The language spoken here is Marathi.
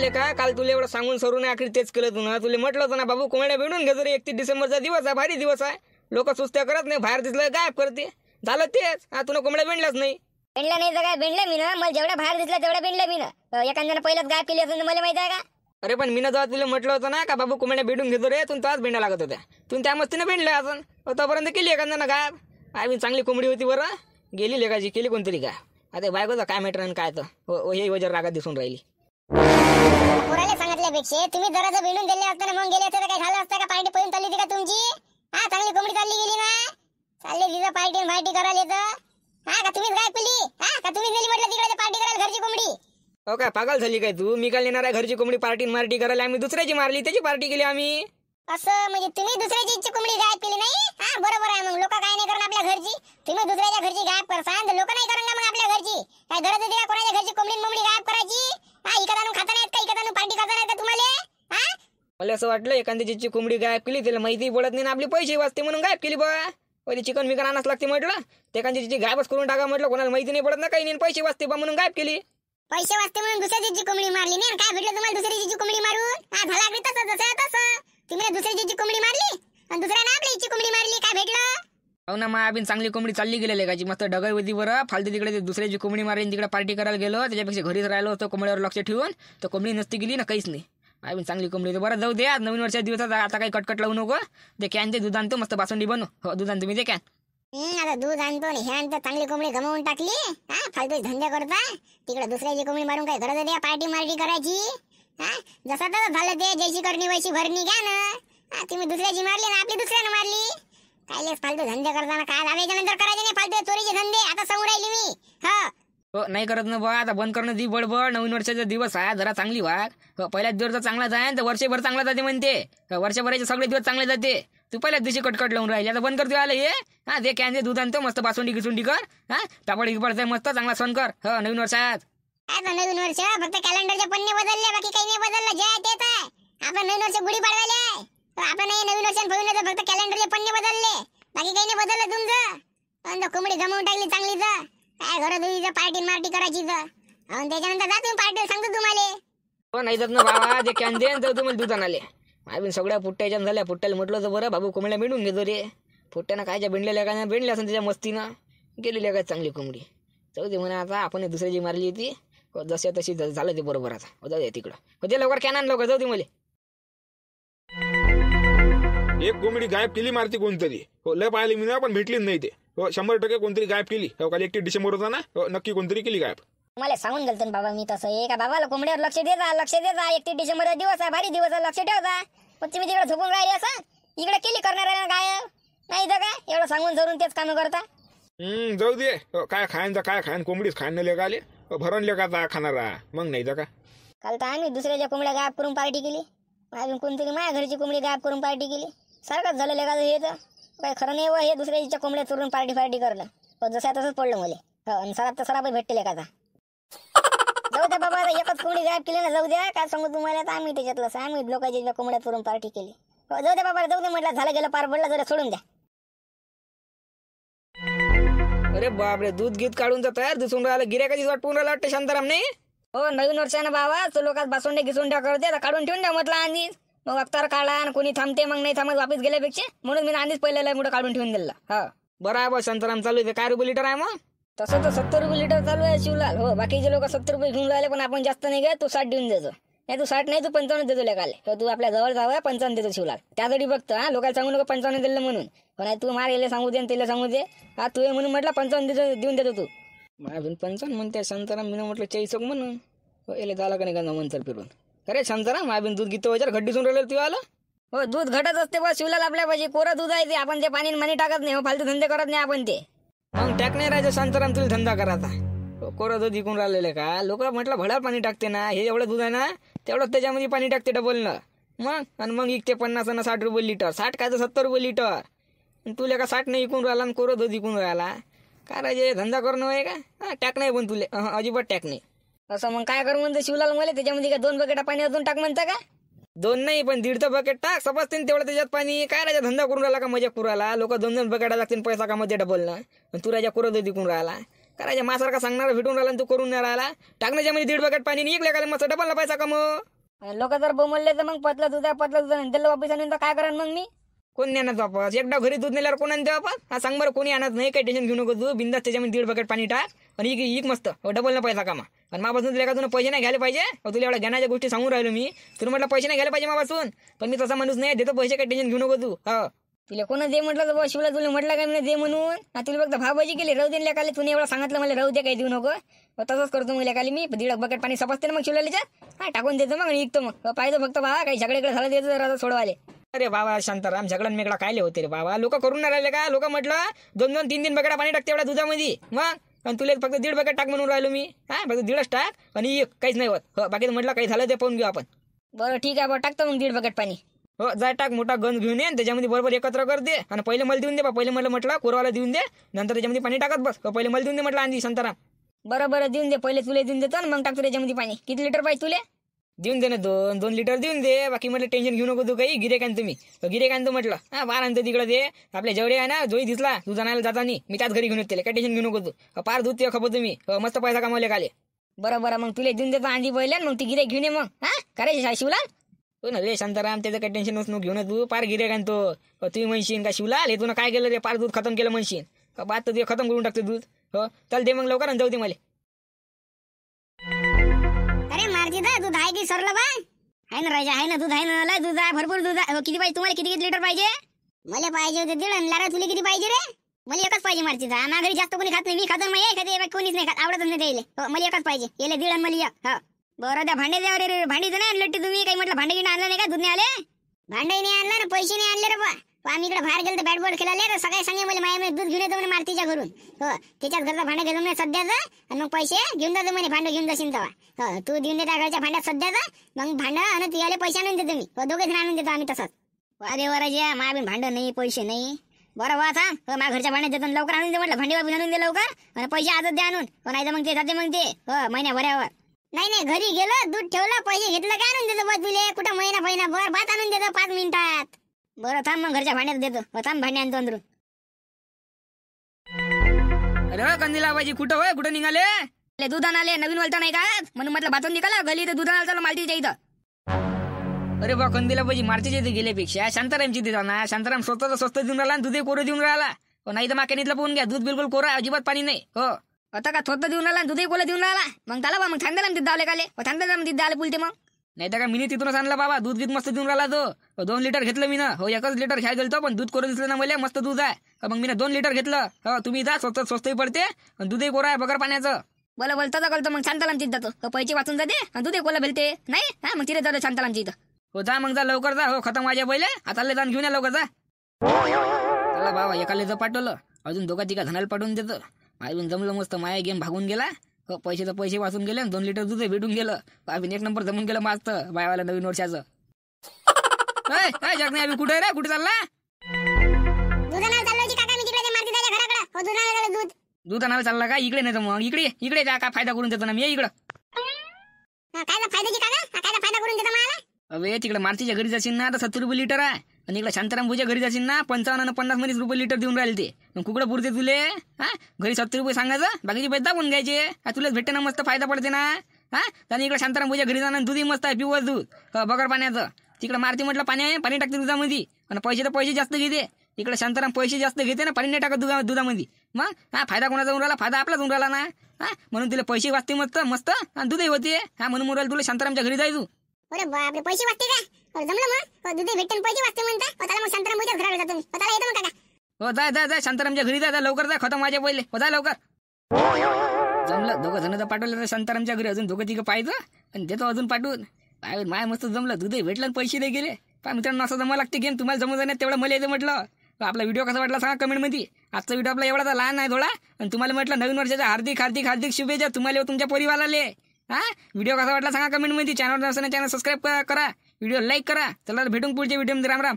लेका काल तुला एवढं सांगून सरून आखरी तेच केलं तू ना. तुला म्हटलं होतं ना बाबू कोंबड्या भेटून घेतो रे. 31 डिसेंबरचा दिवस आहे, भारी दिवस आहे. लोक सुस्त्या करत नाही, बाहेर दिसलं गायब करते. झालं तेच. तुला कोंबड्या भेटल्याच नाही. भेटल्या नाही तर काय भेटल्या मी ना. मला जेवढ्या बाहेर दिसल्या तेवढ्या भेटल्या मी ना. एखाद्यानं पहिल्याच गायब केली असेल तर मला माहिती आहे का. अरे पण मीनं जेव्हा तुला म्हटलं होतं ना का बाबू कोंबड्या भेटून घेतो रे, तू तेव्हाच भेंड्या लागत होत्या. तू त्या मस्तीने भेटल्या अजून तोपर्यंत केली एखाद्यानं गायब. आम्ही चांगली कोंबडी होती बरं, गेली लेकाची केली कोणतरी काय. आता बायकोचा काय मॅटर काय तर हे वजर रागात दिसून राहिली. पोराला सांगितल्यापेक्षा तुम्ही जरा भेटून दिले असताना मग गेले असते तर काय झालं असतं का. पार्टी पळून चालली होती का तुमची. चांगली कोंबडी चालली गेली ना. चालले तिथं पार्टी करायला येतं. का तुम्हीच गायब केली. का तुम्हीच नेली म्हटलं तिकडे पार्टी करायला घरची कोंबडी. हो काय पागल झाली काय तू. मी काल येणार आहे घरची कोंबडी पार्टी करायला. आम्ही दुसऱ्याची मारली, त्याची पार्टी केली आम्ही. असं म्हणजे तुम्ही दुसऱ्याची इच्छा कोंबडी गायब केली नाही. बरोबर आहे. मग लोक काय नाही करणार आपल्या घरची. तुम्ही दुसऱ्याच्या घरची गायब करसान तर लोक नाही करणार मग आपल्या घरची. काय गरज होती का कोणाच्या घरची कोंबडी गायब करायची. इकत आणून खाता नाहीत का, इकत आणून पार्टी करता नाहीत का तुम्हाला. मला असं वाटलं एखाद्याची कोंबडी गायब केली, त्याला माहिती पडत नाही ना आपले पैसे वाचते म्हणून गायब केली बा. पहिले चिकन मिकन आणाच लागते म्हटलं. ते एखाद्याची गायबच करून टाका म्हटलं. कोणाला माहिती नाही पडत ना काही नाही, पैसे वाचते बा म्हणून गायब केली. पैसे वाचते म्हणून दुसऱ्याची कोंबडी मारली नाही. काय भेटलं तुम्हाला दुसऱ्याची कोंबडी मारून. झाला अगदी तसं तसं तुम्ही दुसऱ्याची कोंबडी मारली आणि दुसऱ्याने आपली इच्छी कोंबडी मारली. काय भेटलं. हो ना मायाबीन चांगली कोंबडी चालली गेली लेकाची. मस्त डगाई होती बरं. फालतू तिकडे ते दुसऱ्याची कोंबडी मारली तिकडे पार्टी करायला गेलो. त्याच्यापेक्षा घरीच राहिलो होतो कोंबड्यावर लक्ष ठेवून. तर कोंबडी नसती गेली ना काहीच नाही. आम्ही चांगली कोंबडी होती बरं. जाऊ दे आज नवीन वर्षाच्या दिवसात आता काही कटकट लावू नको. ते कॅन ते दूध आणतो मस्त बासुंदी बनव. हो दूध आणतो मी ते कॅन. आता दूध आणतो हे आणतो. चांगली कोंबडी गमावून टाकली. फालतू धंदे करता. तिकडे दुसऱ्याची कोंबडी मारून काय गरज आहे पार्टी करायची. जसं तसं झालं ते. जैशी करणी वैशी भरणी घ्या ना. तुम्ही दुसऱ्याची मारली ना आपली दुसऱ्यानं मारली. काय फालतू धंदे करताना काय लावायच्या नंतर करायचे नाही फालतू चोरीचे धंदे. आता सांगून राहिली मी. हो नाही करत ना बा. आता बंद करणं दी बडबड. नवीन वर्षाचा दिवस आहे जरा चांगली वाग. पहिल्याच दिवस चांगला जाय तर वर्षभर चांगला जाते म्हणते. वर्षभराचे सगळे दिवस चांगले जाते. तू पहिल्याच दिवशी कटकट लावून राहिली. आता बंद करतो आलं हे. ते कॅन दूध आणतो मस्त बासुंडी गिसुंडी कर. टापड गिपड मस्त चांगला सण कर नवीन वर्षात. आता नवीन वर्ष फक्त कॅलेंडरचे पन्ने बदलले बाकी काही नाही बदललं. जे आहे तेच आहे. आपण नवीन वर्ष गुढी पाडवायला आहे. आपण नवीन वर्षात फक्त कॅलेंडरचे पन्ने बदलले बाकी काही नाही बदललं तुमचं. कोंबडी गमावून टाकली चांगली तर काय घरात पार्टी करायची तर. त्याच्यानंतर जा तुम्ही पार्टीला सांगतो तुम्हाला. हो नाही जात ना बाबा. ते कॅन दे तर तुम्हाला दूध आणाले. आम्ही सगळ्या पुट्ट्याच्या झाल्या. पुट्ट्याला म्हटलं होतं बरं बाबू कोंबड्या भेटून घेतो रे. पुट्ट्यानं कायच्या भेटलेल्या काय भेटल्या असं त्याच्या मस्तीनं गेलेल्या काय चांगली कोंबडी. जाऊ दे म्हणा आता. आपण दुसऱ्याची मारली होती जशी तशी झालं ते बरोबर. आता जाऊ दे तिकडं. होते लवकर कॅन आण लवकर. जाऊ दे मला. एक कोंबडी गायब केली मारती कोणतरी. हो लय पाहिली मी ना पण भेटलीच नाही ते. हो 100% कोणतरी गायब केली. हो काल 31 डिसेंबर होता ना. हो नक्की कोणतरी केली गायब. मला सांगून गेलतो बाबा मी तसं. एका बाबाला कोंबड्यावर लक्ष देता 31 डिसेंबरचा दिवस आहे, भारी दिवस आहे, लक्ष ठेवता. पण तुम्ही तिकडे झोपून राहिले असं. इकडे केली करणार आहे गायब. नाही तर काय एवढं सांगून जरून तेच कामं करता. जाऊ दे. काय खायन काय खायन कोंबडीच खायन लेगाले. भरण लेगा खाणारा मग नाही तर का. काल तर आम्ही दुसऱ्याच्या कोंबड्या गायब करून पार्टी केली. अजून कोणतरी माझ्या घरची कोंबडी गायब करून पार्टी केली. सारखंच झालं लेगा हे तर. काय खरं नाही व हे दुसऱ्याच्या कोंबड्या चोरून पार्टी करलं. जसं तसंच पडलं मला. आणि सराब तर सराब भेटते लेखाचा. जाऊ द्या बाबा. एकच कोंबडी गायब केली ना. जाऊ द्या काय सांगू तुम्हाला. तर आम्ही त्याच्यातलं आम्ही लोकांच्या कोंबड्या चोरून पार्टी केली. जाऊ द्या बाबा. जाऊ दे म्हटलं. झालं गेलं पार पडलं. जरा सोडून द्या. अरे बापरे. दूध गीत काढून तर तयार दिसून राहिलं. गिऱ्हाईकाचीच वाट पाहून राहिला वाटतं शांताराम नाही. हो नवीन वर्षानं बाबा तो लोकात बासुंड्या गिसुंड्या करते. तर काढून ठेवून द्या म्हटलं आधीच. मग अख्तर काढा आणि कोणी थांबते मग नाही थांबत वापस गेल्यापेक्षा. म्हणून मी आधीच पहिल्याला मोठं काढून ठेवून दिलं. हा बरं आहे बा. शांताराम चालू आहे. काय रुपये लिटर आहे मग. तसं तर 70 रुपये लिटर चालू आहे शिवलाल. हो बाकीचे लोक 70 रुपये घेऊन राहिले. पण आपण जास्त नाही घ्या. तू 60 देऊन देतो. नाही तू 60 नाही तू 55 देतो लेखाले. तू आपल्या जवळ जावं 55 देतो शिवलाल. त्यासाठी बघतो. लोकांना सांगू नको 55 दिलं म्हणून. पण तू मारेले सांगू दे त्याला सांगू दे. तू म्हणून म्हटलं 55 देऊन देतो तू. माझ्या 55 म्हणते शांताराम. मी म्हटलं 40 म्हणून. याला झालं का नाही का नमन फिरून. अरे शांताराम माझ्या दुध गीत वगैरे घड्डीसून राहिलं तू आलं. हो दूध घटत असते बा शिवलाल आपल्या पाहिजे. कोरं दूध आहे ते. आपण ते पाणी मनी टाकत नाही. हो फालतू धंदे करत नाही आपण ते. मग टाक नाही राहायचं शांताराम तुला धंदा करायचा. कोरं दूध विकून राहिलेलं का. लोक म्हटलं भड्यावर पाणी टाकते ना. हे एवढं दूध आहे ना तेवढं त्याच्यामध्ये पाणी टाकते डबलनं. मग आणि मग विकते 50 आणि 60 रुपये लिटर. 60 काय तर 70 रुपये लिटर. तुला का 60 नाही विकून राहिला आणि कोरं दूध विकून राहिला. काय राजे धंदा करणं आहे का. टॅक नाही पण तुले अजिबात टॅक नाही. असं मग काय करू म्हणतो शिवलाल मला. त्याच्यामध्ये काय 2 बकेटा पाणी अजून टाक म्हणता का. 2 नाही पण 1.5 बकेट टाक. समजते तेवढं त्याच्यात पाणी. काय राजा धंदा करून राहिला का मजा करून राहिला. लोक 2-2 बकेटा लागतील पैसा कामाचे डबलनं. तू राजा कोरं दूध विकून राहिला. काय राजा मासारखा सांगणार भेटून राहिला तू करून नाही राहिला. टाकण्याच्या मध्ये 1.5 बकेट पाणी निघले का मस्त डबलला पैसा कमव. लोक जर बोमलले तर मग पतलं दूध दिलं वापस आणून तर काय करा मग मी कोण नाही आणत वापस एकदा घरी दूध नेल्यावर कोण आणते वापस हा सांग बरं कोणी आणत नाही काही टेन्शन घेऊ नको तू बिंदास त्याच्यामध्ये 1.5 बकेट पाणी टाक आणि इक मस्त डबल न पैसा कामा आणि मापासून तुला का तुला पैसे नाही घ्यायला पाहिजे तुला एवढ्या ज्ञानाच्या गोष्टी सांगून राहिलो मी तुला म्हटलं पैसे नाही घ्यायला पाहिजे मापासून पण मी तसा माणूस नाही देतो पैसे काही टेन्शन घेऊ नको तू हा तुला कोणा दे म्हटलं तर शिवला तुला म्हटलं काय दे म्हणून तुला फक्त भावबाजी केली राहू दे लेकाले तुने एवढं सांगितलं मला राहू दे काही देऊ नको तसंच करतो मग लेकाली मी 1.5 बकेट पाणी सपसते ना मग शिवलालीच्या हा टाकून देतो मग आणि विकतो मग पाहिजे फक्त भावा काही झगडेकडे झालं देतो जरा सोडवाले अरे बाबा शांताराम झगडा मेगडा काय होते रे बाबा लोक करून नाही राहिले का लोक म्हटलं 2-2, 3-3 बकेटा पाणी टाकते एवढ्या दुधामध्ये मग आणि तुला फक्त 1.5 बकेट टाक म्हणून राहिलो मी हा फक्त 1.5च टाक आणि काहीच नाही होत बाकी म्हटलं काही झालं ते पाहून घेऊ आपण बरं ठीक आहे बरं टाकतो मग 1.5 बकेट पाणी हो जाय टाक मोठा गंज घेऊन ये त्याच्यामध्ये बरोबर एकत्र कर दे आणि पहिले मला देऊन दे पहिले मला म्हटलं कोरवाला देऊन दे नंतर त्याच्यामध्ये पाणी टाकत बस पहिले मला देऊन दे म्हटलं आधी शांताराम बरं देऊन दे पहिले तुला देऊन देतो मग टाकतो त्याच्यामध्ये पाणी किती लिटर पाहिजे तुले देऊन दे ना 2 लिटर देऊन दे बाकी म्हटलं टेन्शन घेऊ नको तू काही गिरेक आणतो मी गिरेक आणतो म्हटलं हा बार आणतो तिकडे ते आपल्या जेवढे आहे ना जोई दिसला तू जाणायला जाता नाही मी त्याच घरी घेऊन येते काय टेन्शन घेऊ नको तू पार दूध ते खपतो मी मस्त पैसा कमावले काले बरं मग तुला देऊन देतो आधी पहिले मग ती गिरेक घेऊन ये मग हा करायचे शिवला हो ना रे शांताराम त्याचं काही टेन्शन नसतो घेऊन तू पार गिरेक आणतो तुम्ही म्हणशीन का शिवलाल हे तुला काय केलं रे पार दूध खतम केलं म्हणशीन का बात तर ते खतम करून टाकतो दूध हो चल दे मग लवकर आणि जाऊ दे मला अरे मारती दा दूध आहे की सरला बा आहे ना राजा आहे ना दूध आहे ना लय दूध आहे भरपूर दूध आहे किती पाहिजे तुम्हाला किती लिटर पाहिजे मला पाहिजे होते 1.5 लारा तुला किती पाहिजे रे मला एकच पाहिजे मारती दा माझ्या घरी जास्त कोणी खात नाही मी खात नाही एखादी कोणीच नाही खात आवडतच नाही त्याला मला एकच पाहिजे याला 1.5 मला एक हा बरं त्या भांडे द्या रे भांडी तर नाही आणलं तुम्ही काही म्हटलं भांडे घेऊन आणलं नाही का दूध नाही आले भांडे नाही आणलं ना पैसे नाही आणले रे बा आम्ही इकडे बाहेर गेलो तर बॅट बॉल खेळायला तर सगळे सांगे मला माझ्या दूध घेऊन येतो म्हणे मारतीच्या घरून हो त्याच्याच घरचा भांडे घेऊन नाही सध्याचा आणि मग पैसे घेऊन जातो म्हणे भांडं घेऊन जाशील तेव्हा हो तू देऊन दे त्या घरच्या भांड्यात सध्याचा मग भांडं आणि तिला पैसे आणून देतो मी हो दोघे जण आणून देतो आम्ही तसंच अरे वराजे माझ्या भांडं नाही पैसे नाही बरं वा थांब हो माझ्या घरच्या भांड्यात देतो लवकर आणून दे म्हटलं भांडी वापस आणून दे लवकर आणि पैसे आजच द्या आणून हो नाही तर मग ते जाते मग ते हो महिन्याभरावर नाही घरी गेलं दूध ठेवलं पैसे घेतलं काय आणून देतो बस तुले कुठं महिनाभर भात आणून देतो 5 मिनिटात बरं थांब मग घरच्या भांड्यात देतो थांब भांडे आणतो अंदरून अरे कंदीला बाजी कुठं निघाले दूध आणाले नवीन वलता नाही का म्हणून म्हटलं बाथरूम निघाला गली तर दूध आणायला मालतीच्या इथं अरे बा कंदीला बाजी मारतीच्या इथे गेल्यापेक्षा शांतारामची देता ना शांताराम स्वस्त देऊन राहिला दूध कोरं देऊन राहिला नाही तर माकेनीतलं पोहून घ्या दूध बिलकुल कोरा अजिबात पाणी नाही हो आता का थोडं देऊन राहिला दूधही कोला देऊन राहिला मग त्याला बा मग थांबला तिथे दावले काले थांबला तिथे दाले पुलते मग नाही तर का मी तिथूनच आणला बाबा दूध गीत मस्त देऊन राहिला तो 2 लिटर घेतलं मी ना हो 1 लिटर घ्यायला गेलतो पण दूध कोरं दिसलं ना मला मस्त दूध आहे मग मी 2 लिटर घेतलं हो तुम्ही जा स्वस्तही पडते आणि दूधही कोरा आहे बगर पाण्याचं बोला तसं कळतं मग शांताराम तिथं जातो पैसे वाचून जाते आणि दूधही कोला भेटते नाही हा मग तिथे जातो शांतारामची इथं हो जा मग जा लवकर जा हो खतम माझ्या पहिले आता जाऊन घेऊन या लवकर जा चला बाबा एकाला जर पाठवलं अजून 2-3 जणाला पाठवून देतो माझून जमलं मस्त माया गेम भागून गेला हो पैसे वाचून गेले 2 लिटर दूध भेटून गेलं अजून 1 नंबर जमून गेलं मस्त बायवाला नवीन वर्षाचं जगणे अभि कुठे रे कुठे चालला दूध आणायला चालला का इकडे नाही तर मग इकडे जा काय फायदा करून देतो ना मी इकडं अबे तिकडे मारतीच्या घरी जाशील ना तर 70 रुपये लिटर आहे आणि इकडे शांताराम भूच्या घरी जाशील ना 55-50 रुपये लिटर देऊन राहिले ते मग कुकडं पुरते तुले हा घरी 70 रुपये सांगायचं बाकीचे पैसे दाबून घ्यायचे तुलाच भेटते ना मस्त फायदा पडते ना हा आणि इकडे शांताराम भूच्या घरी जाणं दूधही मस्त आहे पिवळ दूध बगर पाण्याचं तिकडे मारती म्हटलं पाणी टाकते दुधामध्ये आणि पैसे जास्त घेते इकडे शांताराम पैसे जास्त घेते ना पाणी नाही टाकत दुधामध्ये मग हा फायदा कोणाचा होऊन राहिला फायदा आपलाच होऊन राहिला ना हा म्हणून तिला पैसे वाचते मस्त आणि दूधही होते हा म्हणून मोरायला तुला शांतारामच्या घरी जाय तू अरे बापरे पैसे वाचते का जमलं मग दूध भेटते पैसे वाचते म्हणता त्याला मग शांताराम भूच्या घराला जातो त्याला येतो मग काका हो जा शांतारामच्या घरी जा लवकर जा खतम माझ्या पहिले हो जा लवकर जमलं 2 जण तर पाठवलं तर शांतारामच्या घरी अजून 2-3 पाहिजे आणि देतो अजून पाठवून माय मस्त जमलं दूधही भेटलं पैसे नाही गेले पा मित्रांनो असं जमा लागते गेम तुम्हाला जमत नाही तेवढं मला येतं म्हटलं आपला व्हिडिओ कसा वाटला सांगा कमेंटमध्ये आजचा व्हिडिओ आपला एवढा लहान आहे थोडा आणि तुम्हाला म्हटलं नवीन वर्षाच्या हार्दिक शुभेच्छा तुम्हाला तुमच्या परिवाराला हा व्हिडिओ कसा वाटला सांगा कमेंटमध्ये चॅनल सबस्क्राईब करा व्हिडिओ लाईक करा चला भेटून पुढच्या व्हिडिओमध्ये राम राम